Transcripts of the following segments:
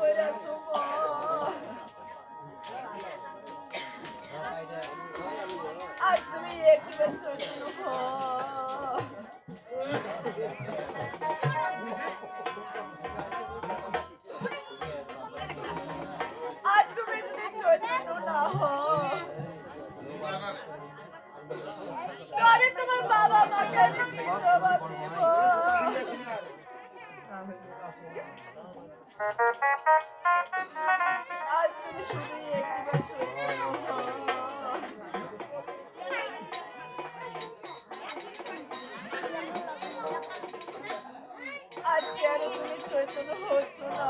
কইরা শুভ আজ তুমি একটু চৈতন্য আজ তুমি যদি চৈতন্য না হও আমি তোমার বাবা মাকে আমি কি জবাব দিব আজ তুমি শুধু একটু আজ কেন তুমি চৈতন্য হচ্ছ না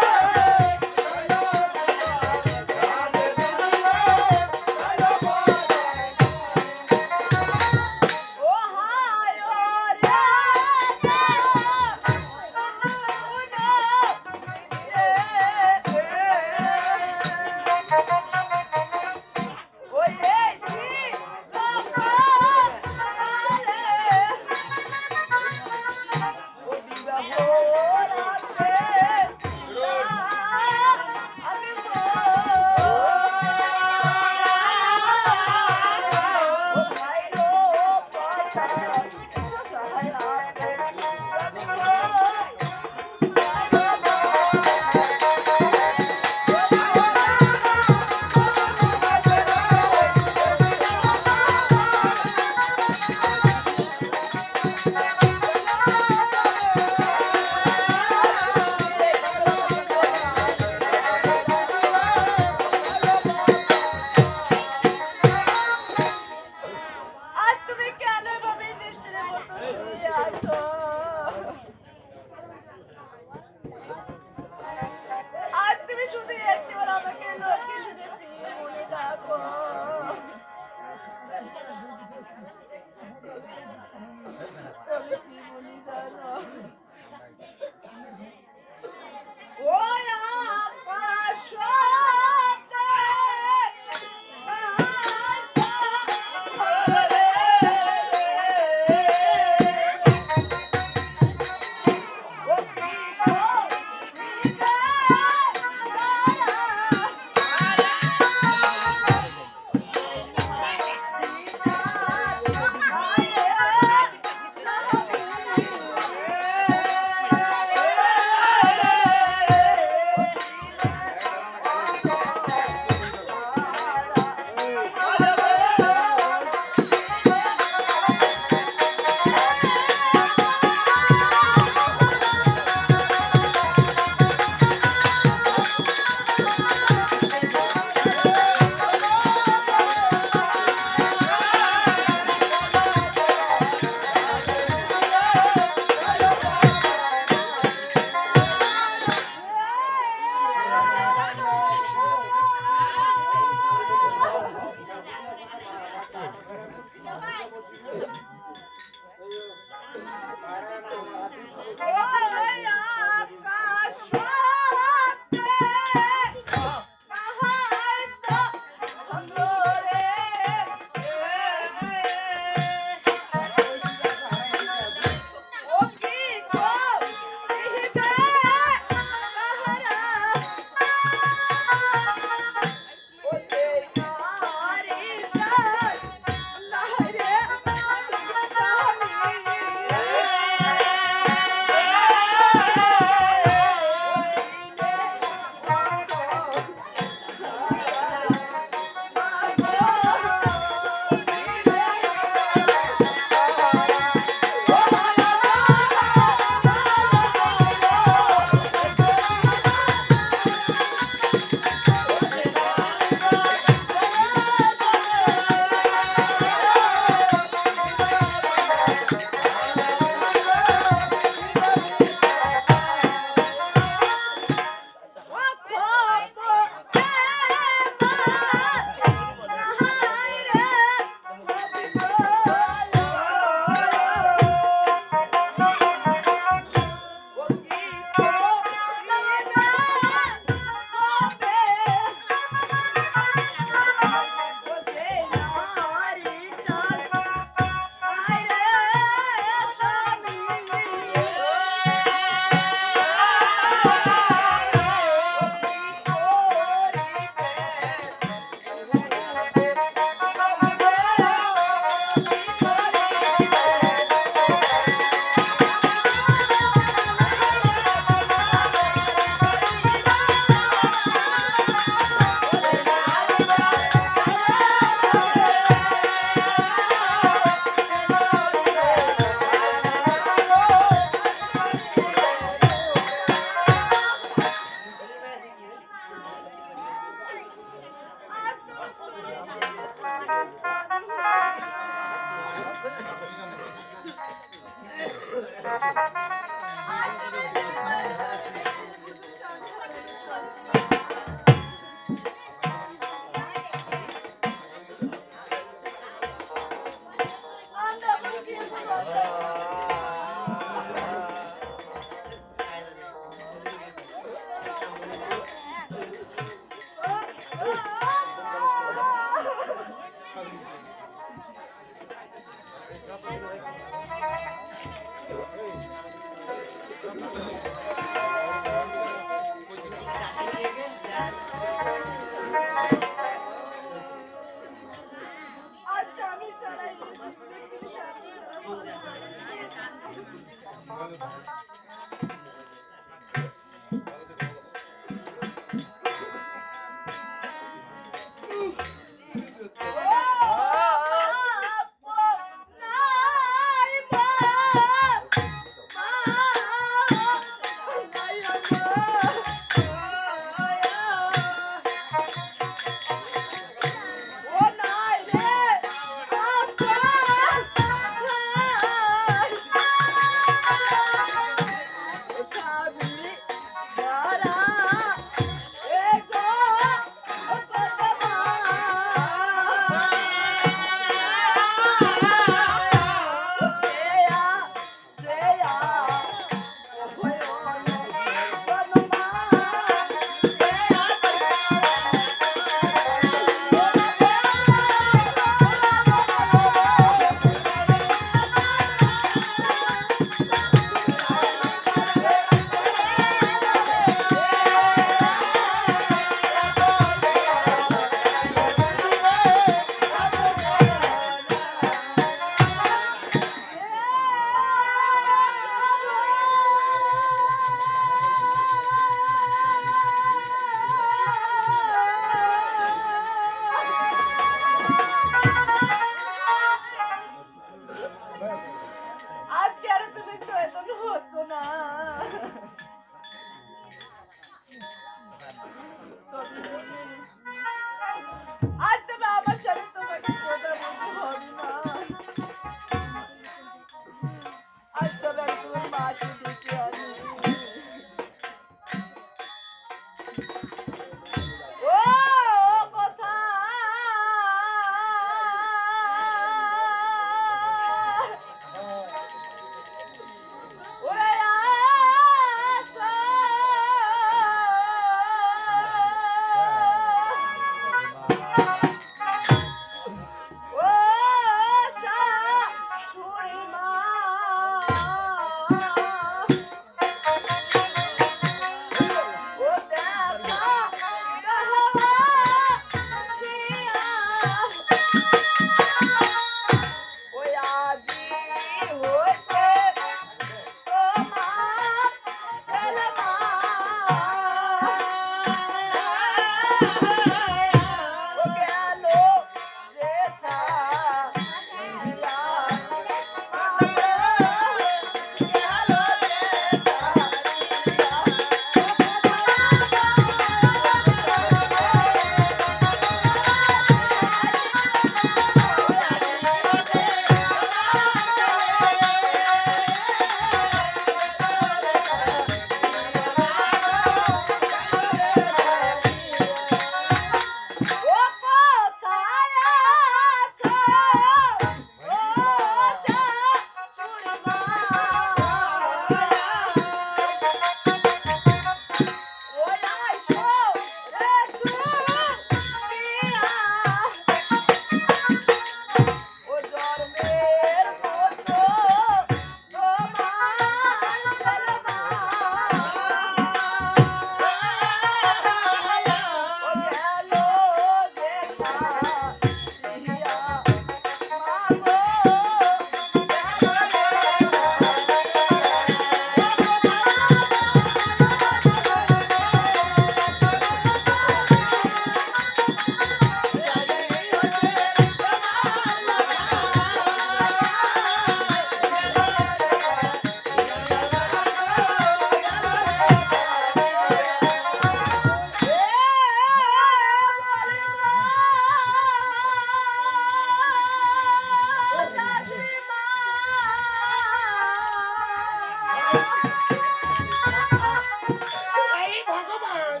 এই ভগবান,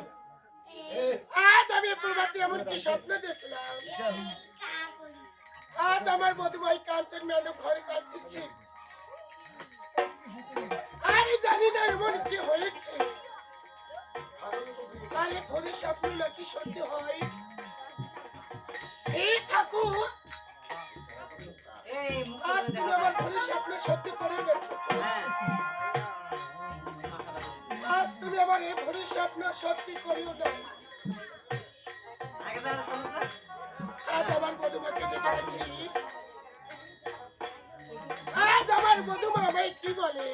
আজ আমি প্রভাতে এমন কি স্বপ্ন দেখলাম। আজ আমার মধুময় কাঞ্চন ম্যাডাম ঘরে কাঁদতেছি। আরে জানি না এমন কি হয়েছে। আরে ঘরে স্বপ্ন নাকি সত্যি হয়। এই ঠাকুর, আজ তুমি আমার ঘরে স্বপ্ন সত্যি করে না। আজ তুমি আমার এই ঘরে স্বপ্ন সত্যি করিও না। আজ আমার মধুমাকে ডেকে রাখি। আজ আমার মধুমা আমায় কি বলে?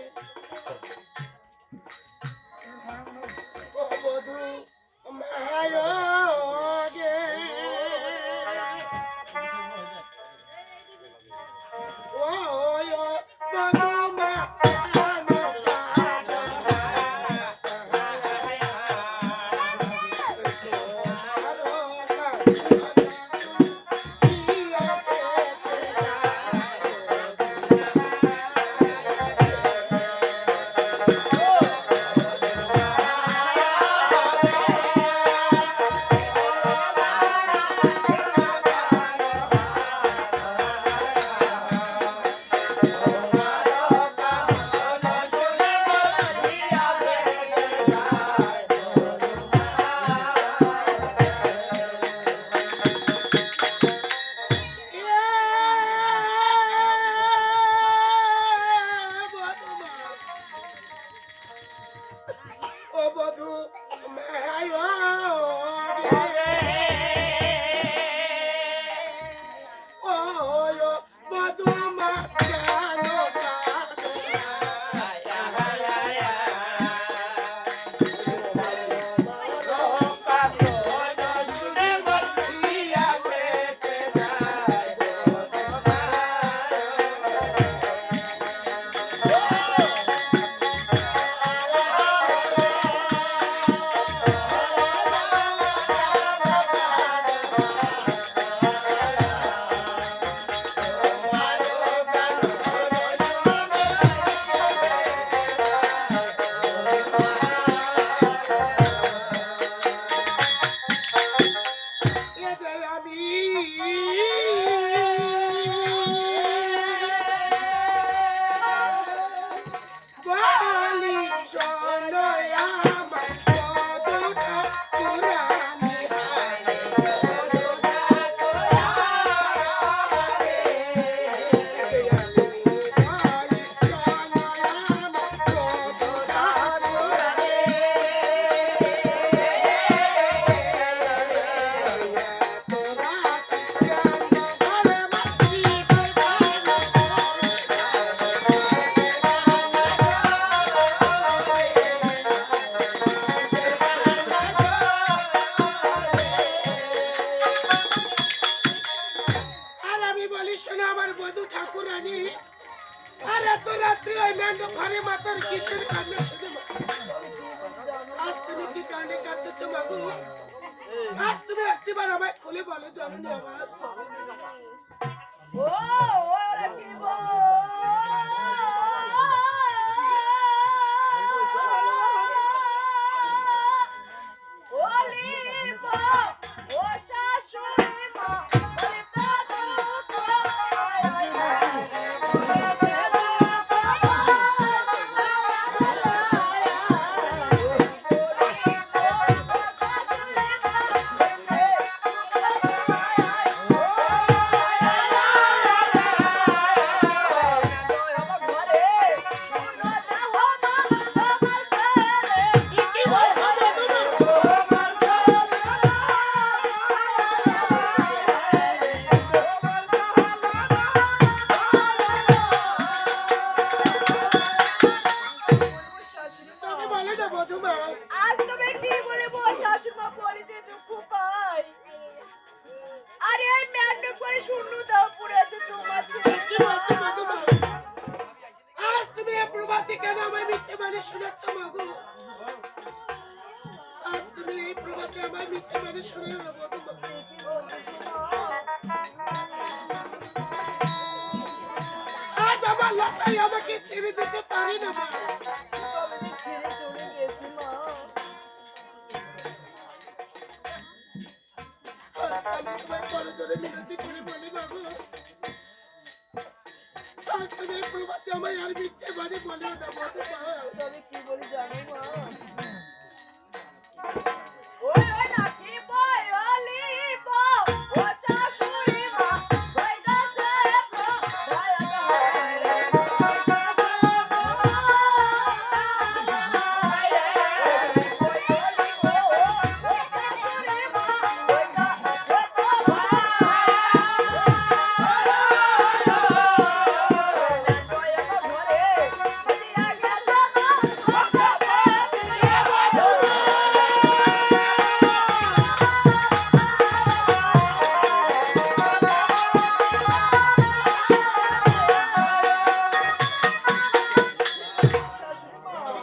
ও মধু মায় গে, ও মধুমা লোকাই আমাকে ছেড়ে দিতে পারে না মা। তবে তো ছেড়ে চলে গেছে মা। আমি তোমার বড় জোরে মিনতি করে বলি বাবু, আজ তুমি এই প্রভাতে আমায় আর মিথ্যে বাড়ি বলেও না মধু মা। তবে কি বলি জানো মা? ওই ওই নাকি বয়লি বউ ও শাশুড়ি মা কইতাছে ভায়া রে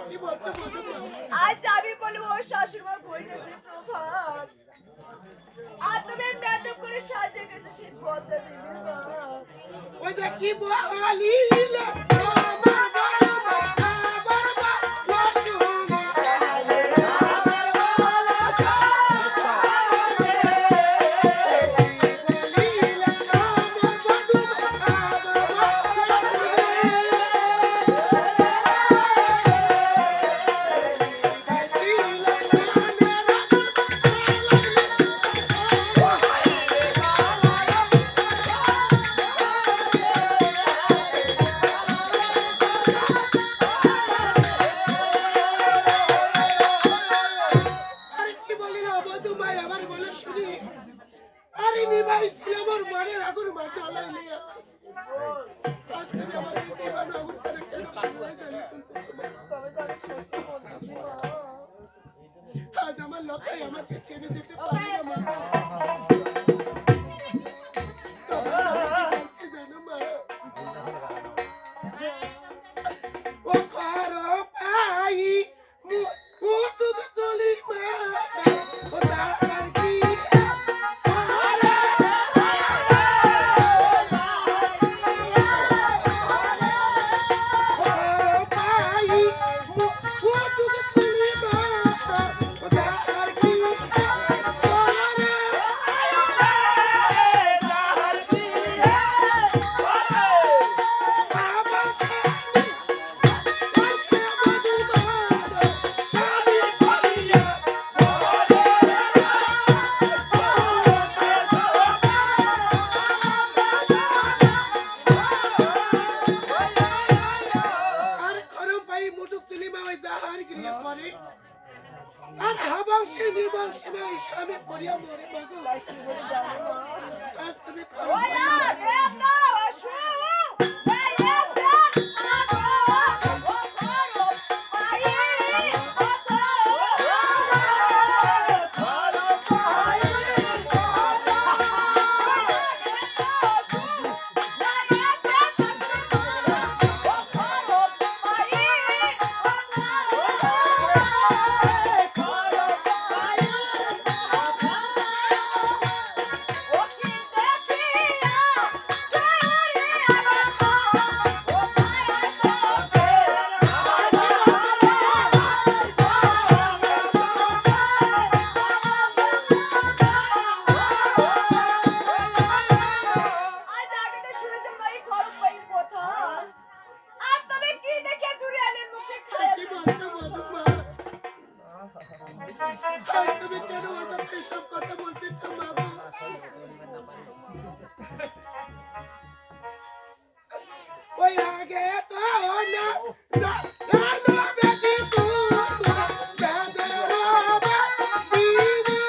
কি বলছো মধু মা? আজ আমি বলবো ওর শাশুড়িমা কইতেছে প্রভাত আর তুমি ম্যাডাম করে সাজিয়ে গেছে সেই পথে দিবি মা। ওই যে কি বলিলে আমার বড় মা বাবা বসুনে আরে কি বলিল বধু মাই আমার বলে শুনি, আরে নিভাই ছিল আমার মনের আগুন মা জ্বালাইলি আজ তুমি আমার এই নিভানো আগুনটাকে কেন পুরাই জ্বালিয়ে তুলতেছো মা? তবে তো আমি সত্যি বলতেছি মা। আজ আমার লোকাই আমাকে ছেড়ে দিতে পারে না মা। তবে আমি কি বলছি জানো মা? ও ঘর পাই উঠুক চলি মা, ও তার কি ঘর পাই উঠুক চলি মা, ও তার কি আর খরম পাই মুটুক চলি মা ওই যাহার গৃহে পড়ে, আর হাবংশে নির্বংশে মা ওই স্বামী পড়িয়া মরে মাগো। কি বলি জানো মা? আজ তুমি খরম ওই পাই না রে তো আসু এই আছে আগো ও করো পাই আজ আগে তো শুনেছিলাম না এই খরম পাই কথা। আর তবে কি দেখে জুড়ে আলেন মুখে খায় কি বলছো মধু মা? আজ তুমি কেন অযথা এসব কথা বলতেছো মা গো? ওই আগে তো না জানো বেটি তুমি বেদে রবা দিদি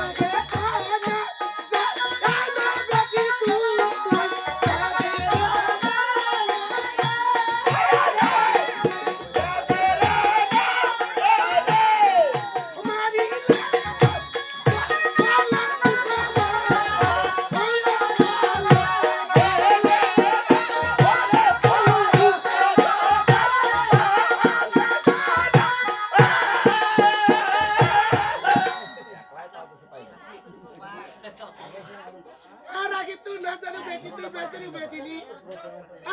আগে তো না জানো বেটি তুমি বেদে রবা তো না জানো বেটি তো বেদরে বেদিনী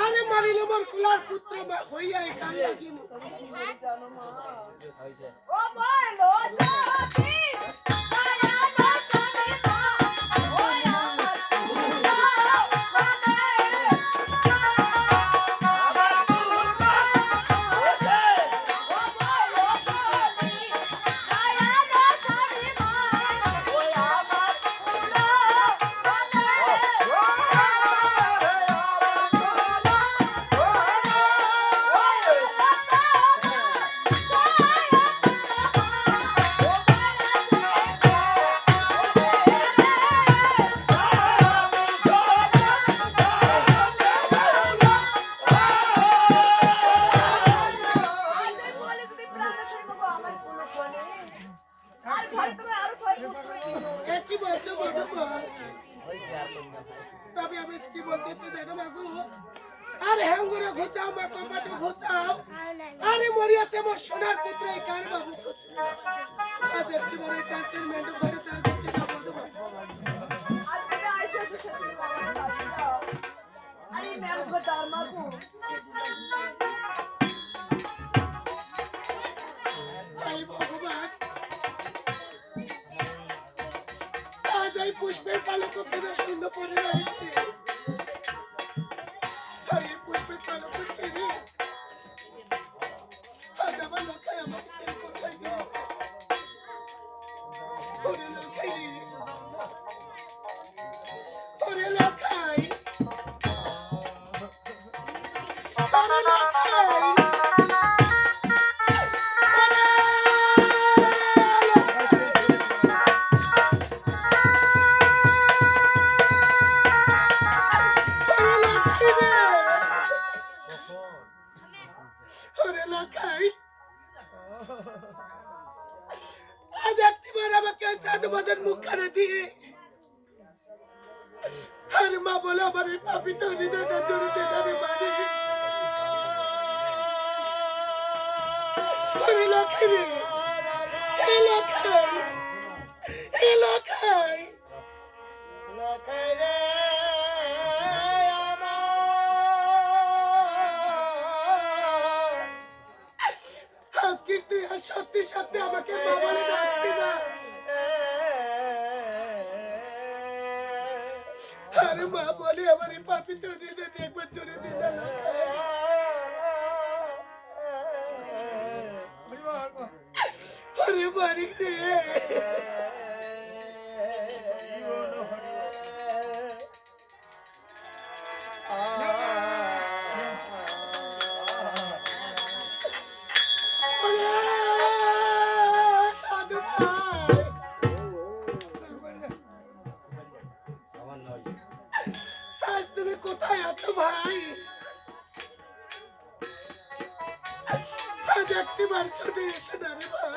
আরে মারিলে মোর কুলার পুত্র মা হইয়া কাল লাগিমু জানো মা ও বলো জাতি মায়া না জানি মা ও আমার একই বলছো বধূ তবে আমি কি বলতেছি জানো মাগু আরে হ্যাঙ্গুরে ঘুচাও মা কপাটে ঘুচাও আরে মরিয়াছে মোর সোনার পুত্র এই কার বাবু আজ একটি বড় কাঞ্চন মেন্ডু ঘরে তার দিচ্ছে না বধূ আজকে আইসা শ্বশুর বাবার কাছে যাও আরে মেল গটার মাগু এই ভগবান আজ এই পুষ্পের পালক কেন শূন্য পড়ে রয়েছে আরে পুষ্পের পালক ছিঁড়ে আজ আমার লোকাই আমাকে ছেড়ে কোথায় গিয়েছে ওরে লোকাই রে ওরে লোকাই ওরে লোকাই আজ একটিবার আমাকে চাঁদবাদের মুখখানে দিয়ে আর মা বলে আমার এই পাপিত হৃদয়টা জুড়ে দেখানে মানে লোকাই রে লোকাই লোকাই লোকাই রে সত্যি সত্যি আমাকে মা বলে ডাকবি না আরে মা বলে আমার এই পাপিত হৃদয় একবার জুড়ে দিন আরে মানিক রে কোথায় আছো ভাই আজ একটিবার ছুটে এসে না রে ভাই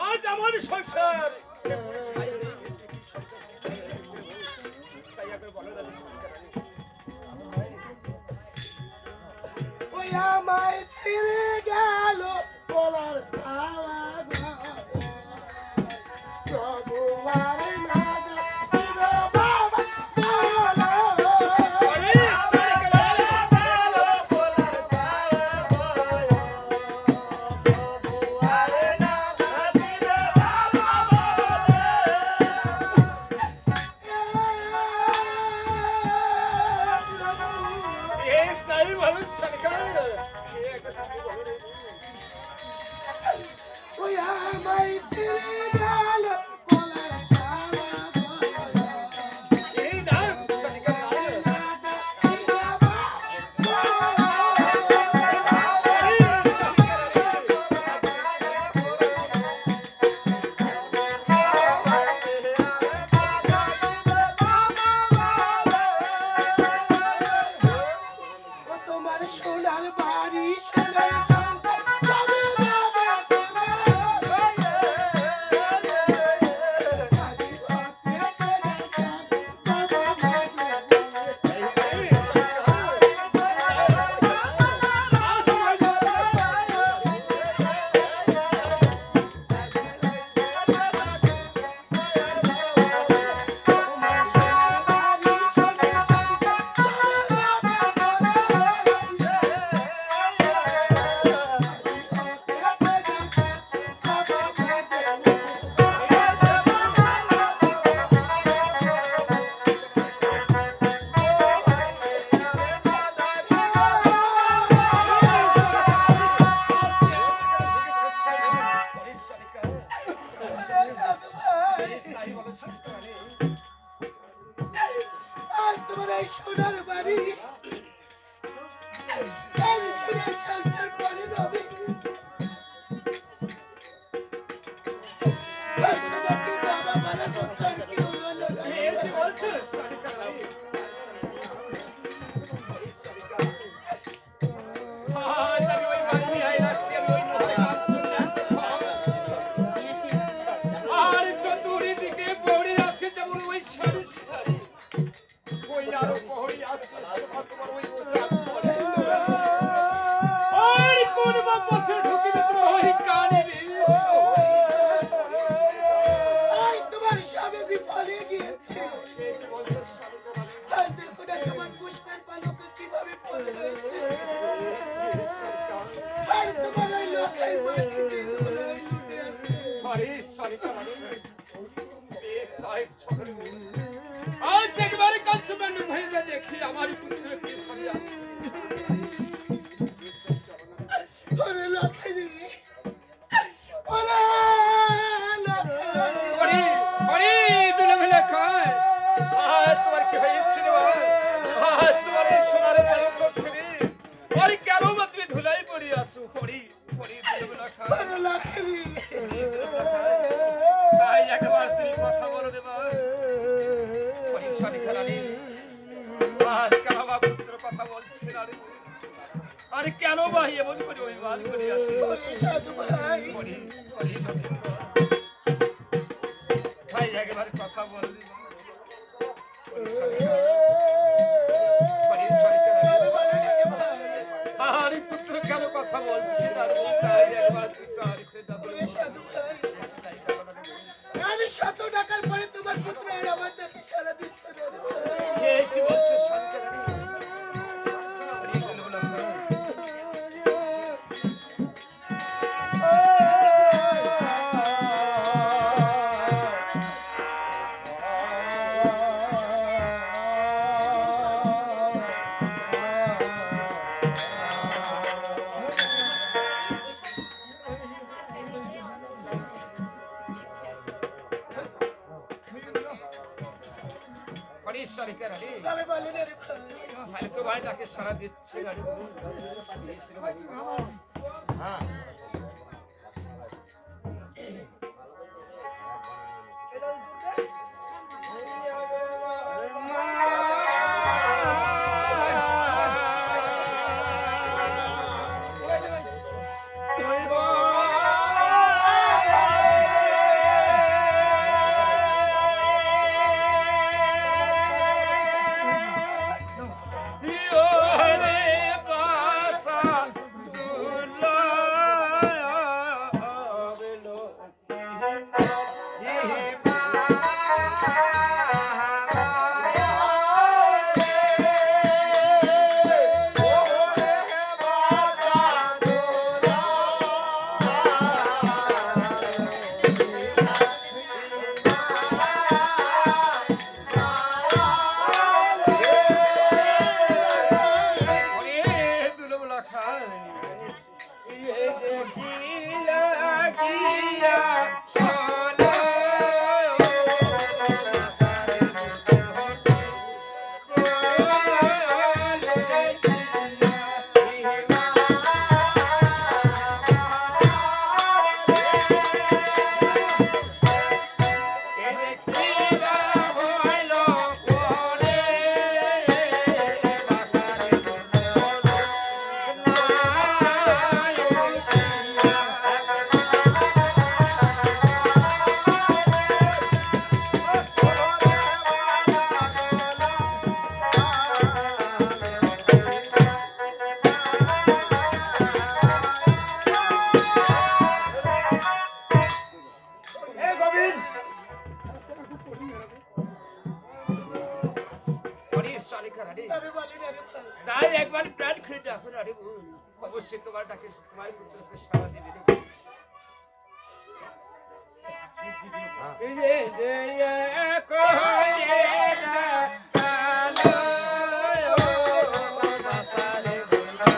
আজ আমার সংসার ওই আমায় ছেড়ে গেল বলার চাওয়া প্রভু আরে না বাবা সোনার বাড়ি এই সুরের সংসার পরে রবে তোমাকে বাবা বলা কথা আর কেউ বলো না आज एक बार कंसुमेंट भैया देखिए हमारी पुत्र की फरियाद अरे लखनी अरे लखनी बड़ी बड़ी दुल्हन खाए आज तुम्हारे के भाई छिनवा आज तुम्हारे सोनारे पालन को छिनी और क्या रो मत में धुलाई पड़ी आंसू बड़ी बड़ी दुल्हन खाए अरे लखनी भाई एक बार तुम কথা বলো দেবা পরিশানি খারানি আজ কাবা পুত্র কথা বলছে না রে আরে কেন ভাই এমন করে অভিমান করে আছিস ওরে সাধু ভাই বড়ি বড়ি ভাই একবার কথা বল রে আরে পুত্র কেন কথা বলছিস না রে তাই একবার তুই তার খেদা ওরে সাধু ভাই আমি 100 টাকার পরে তোমার পুত্র আর আমার নাকি সারা দিচ্ছে না রে ভাই এই কি বলছিস শান্তি রানী বড়ি বলবো না পরিশানি খারানি আমি বলি না রে ভাই ভাই তো ভাই তাকে সারা দিচ্ছে না রে হ্যাঁ আমি বলি না রে ভাই তাই একবার প্ল্যান করে দেখো না রে বোন অবশ্যই তোমার ডাকে তোমার পুত্রকে সারা দিবে রে এই যে কোলে না আলো বাসারে মা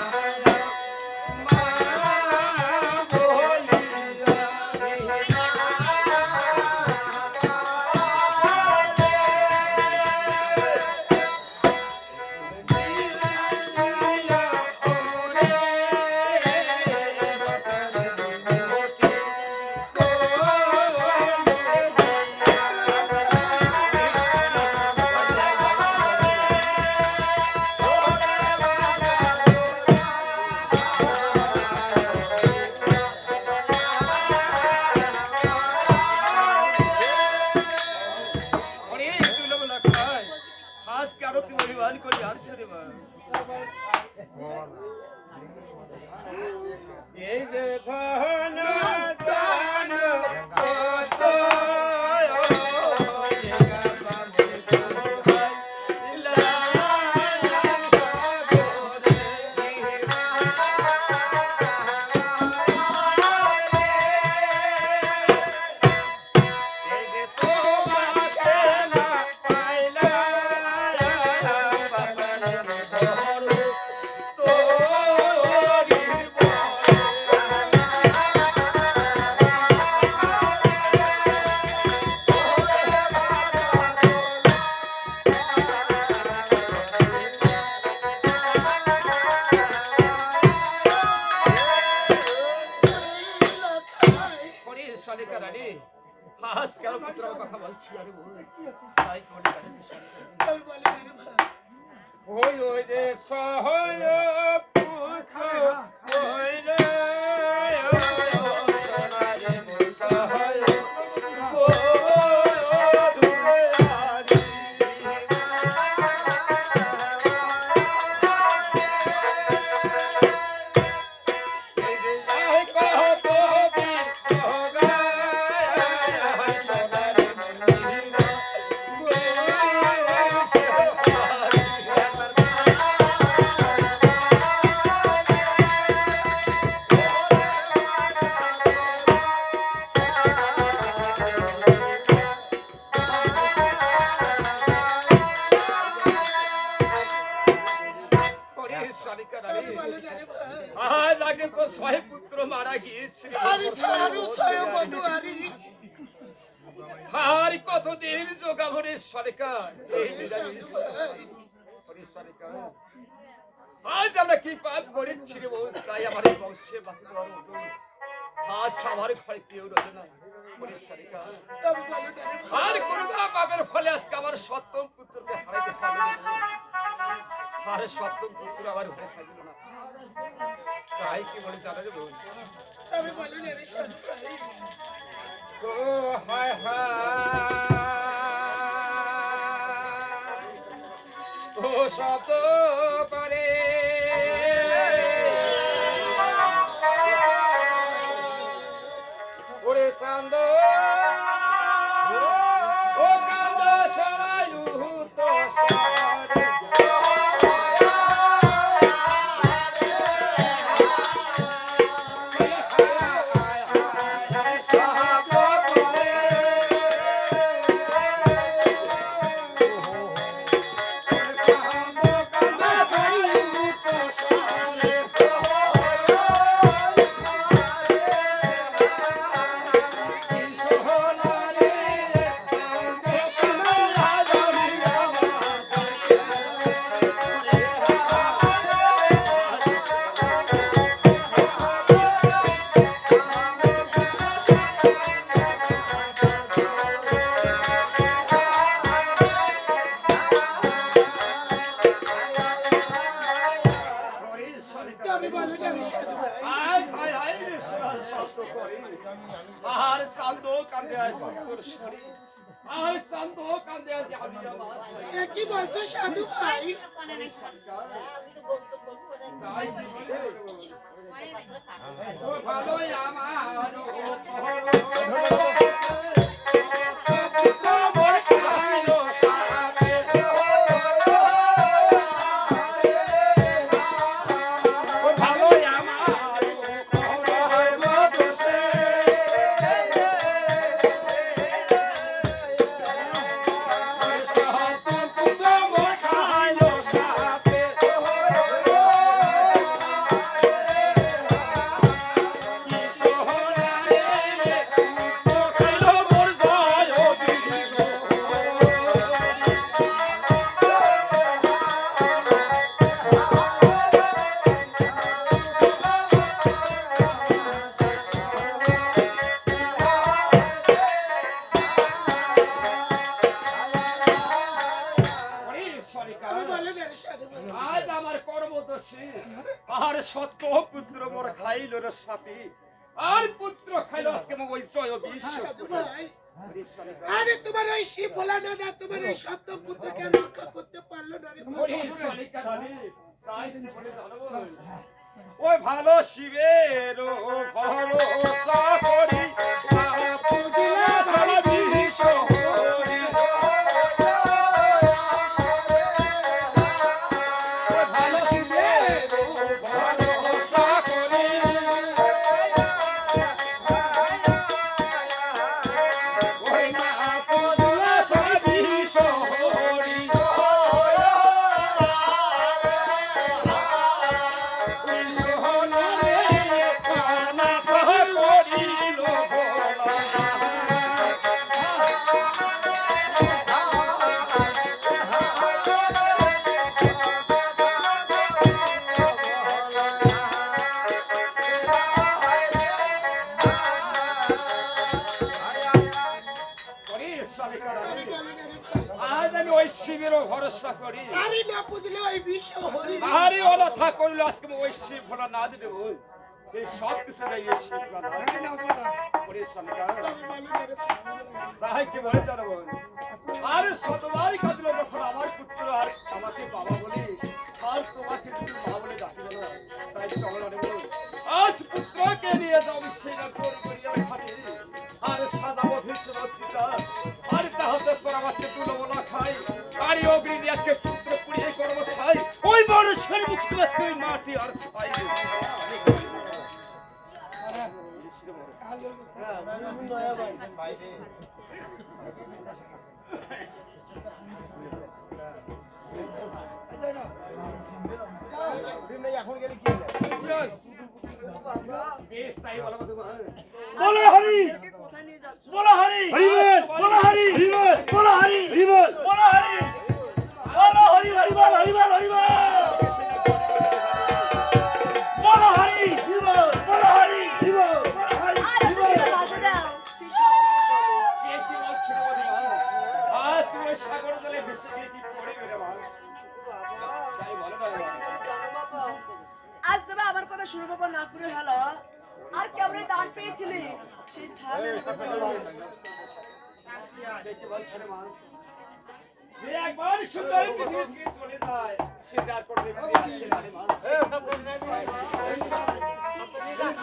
বলিয়া এই যে ধন দান সত কথা বলছি আরে তাই ওই ওই যে সহয় পুত্র হইলে সহয় আজ আগে তো 6 পুত্র মারা গিয়েছিল আর কতদিন যোগাভরের সরকার আজ আমরা কি পাপ করেছি রে বউ তাই আমার এই বংশে বাকি আজ আমার ঘরে কেউ রইল না আর কোন পাপের ফলে আজকে আমার সপ্তম পুত্রকে হারাইতে পারল না আর সপ্তম পুত্র আবার ঘরে থাকল না তাই কি বলে জানা যাবে ও হায় হায় ও শত করে ওরে চান্দ ও কান্দ সরায়ু তো আর চান্দ কান্দে আছে তোর শরীর আর চান্দ কান্দে আছে আমি আমার কি বলছো সাধু ভাই ভালো আমার আজ আমার কর্মদোষী আর সত্য পুত্র মোর খাইল রে সাপি আর পুত্র খাইল আজকে মো ওই জয় বিশ্ব সাধু ভাই আরে তোমার ওই শিব ভোলা না তোমার ওই সপ্ত পুত্রকে রক্ষা করতে পারলো না রে ওই শালিকা রানী তাই দিন চলে জানো ওই ভালো শিবের ভরসা করি পুজিলা সারা বিশ্ব হরি ওই ভালো শিবের ভরসা করি ওই না পুজিলা সারা বিশ্ব হরি আজ আমি ওই শিবের ভরসা করি আরে না বুঝলে ওই বিশ্ব হরি আরে অলথা করিল আজকে ওই শিব ভোলা না দিলে ওই এই সব কিছু দেয় এই শিব ভোলা ওরে শালিকা তাই কি বলে জানো আরে শতবার কাঁদিল যখন আমার পুত্র আর আমাকে বাবা বলে আর তোমাকে যদি মা বলে ডাকিল না তাই চলো রে বল আজ পুত্রকে নিয়ে যাও সেই না করি করিয়া খাটি আর সাজাবো ভীষণ চিতা আর তাহলে সরাবাসকে তুলো বলা খাই আরে অগ্নি আজকে পুত্র পুড়িয়ে করবো ছাই ওই মানুষের মুক্তি আজকে মাটি আর ছাই এখন গেলে কি বেশ তাই বলো তোমার बोलो हरि কোথায় নিয়ে যাচ্ছ? बोलो हरि हरिबोल बोलो हरि हरिबोल बोलो हरि हरिबोल बोलो हरि बोलो हरि हरिबोल हरिबोल हरिबोल बोलो हरि हरिबोल बोलो हरि हरिबोल बोलो हरि আরে তুমি তো বাসা দাও। সেই সাগরে বলো। সে কি বলছিল বৌদিমা? আজ তুমি ওই সাগর জলে ভেসে গিয়ে কি পড়বে রে মা? তাই বলো না বাবা। জানো বাবা, আজ তুমি আমার কথা শুরু বাবা না করে হলো আর কেমন দান পেয়েছিলি সেই ছাড় সে কি বলছে রে মা? যে একবার সুন্দর পৃথিবী থেকে চলে যায় সে আর করতে ফিরে আসে না রে মা।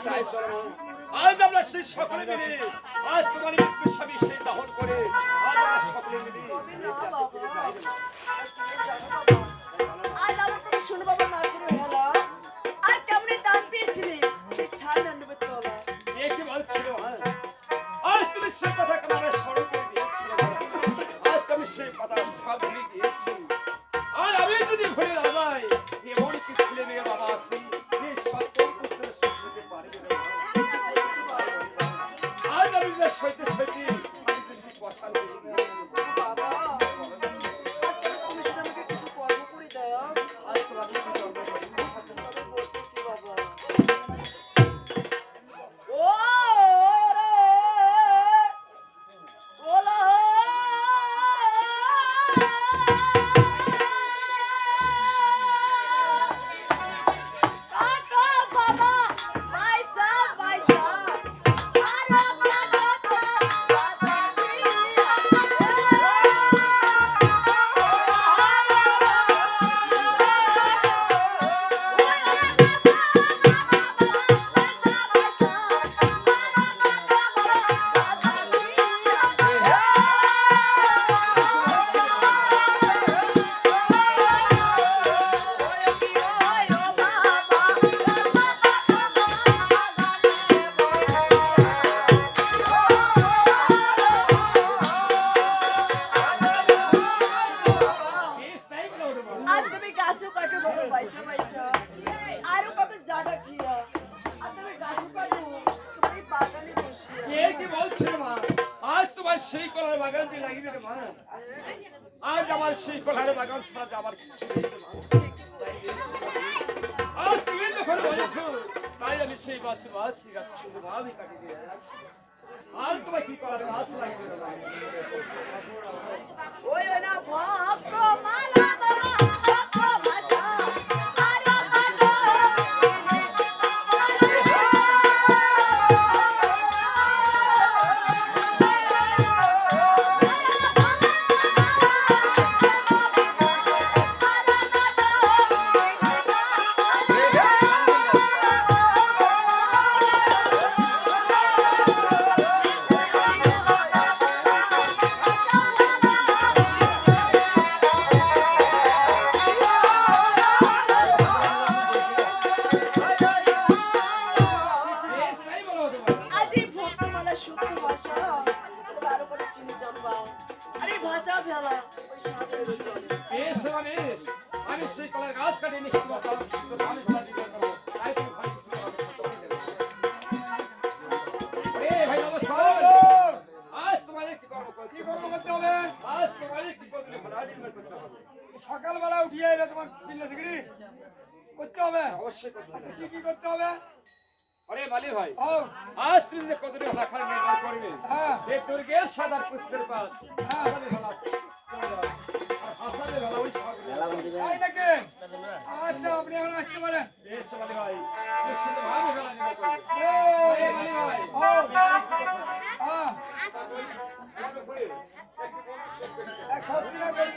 তাই চলো মা। আজ আমরা সেই সকলে মিলে আজ তোমার মৃত্যুর স্বামী সেই দহন করে আজ আমরা সকলে মিলে আজ আমার কথা শুরু বাবা না করে হলো আর কেমন দান পেয়েছিলি সেই ছাড় নেবে তো বাবা। কে কি বলছিল মা? আজ তুমি সেই কথা আমাদের স্মরণ করে দিয়েছিল আজ আমি সেই কথা সব ভুলে গিয়েছি আর আমি যদি ভুলে না যাই এমন কি ছেলে মেয়ে বাবা আছে যে সত্য পুত্রের সুখ হতে পারবে না আজ আমি যে সইতে সইতে আমি যে সেই কথা বাবা, তুমি শুধু আমাকে কিছু কর্ম করে দাও। আজ তোমাকে কি করবো তবে বলতেছি বাবা। ও রে ওলা কাকা বাবা পয়সা পয়সা আরে বেশ তাই বলো রে মা। আজ তুমি গাছও কাটো বাবা পয়সা পয়সা আরো কত জায়গা ঠিয়া আর তুমি গাছও কাটো তুমি বাগানে বসিয়া কে কি বলছিল মা? আজ তোমার সেই কলার বাগানটি লাগিবে রে মা। আজ আমার সেই কলার বাগান ছাড়া আমার কিছু নেই রে মা। আজ তুমি যখন বলেছো তাই আমি সেই বাসে বাসি গাছ শুধু ভাবি কাটি দিয়ে আর তোমার কি কলার গাছ লাগিবে রে মা? ওই না ভক্ত মালা বাবা ভক্ত ভাষা কাটিয়ে নিয়ে শুধু তার আমি ঘোড়া দিতে পারবো তাই তুমি ভাই কিছু ভাই নমস্কার আজ তোমার কি কর্ম করতে হবে আজ তোমার কি করতে হবে সকালবেলা উঠিয়ে এলে তোমার চিল্লা ডিগ্রি করতে হবে অবশ্যই করতে হবে কি কি করতে হবে আরে মালি ভাই ও আজ তুমি যে কতটি রাখার নির্ণয় করবে হ্যাঁ এই দুর্গের সাদার পুষ্পের পাত হ্যাঁ আসামে ভালো ওই তাই নাকি আচ্ছা আপনি এখন আসতে পারেন বেশ মালি ভাই নিশ্চিত ভাবে ভালো নির্ণয় করবে ও মালি ভাই ও হ্যাঁ এক সব দিনা করে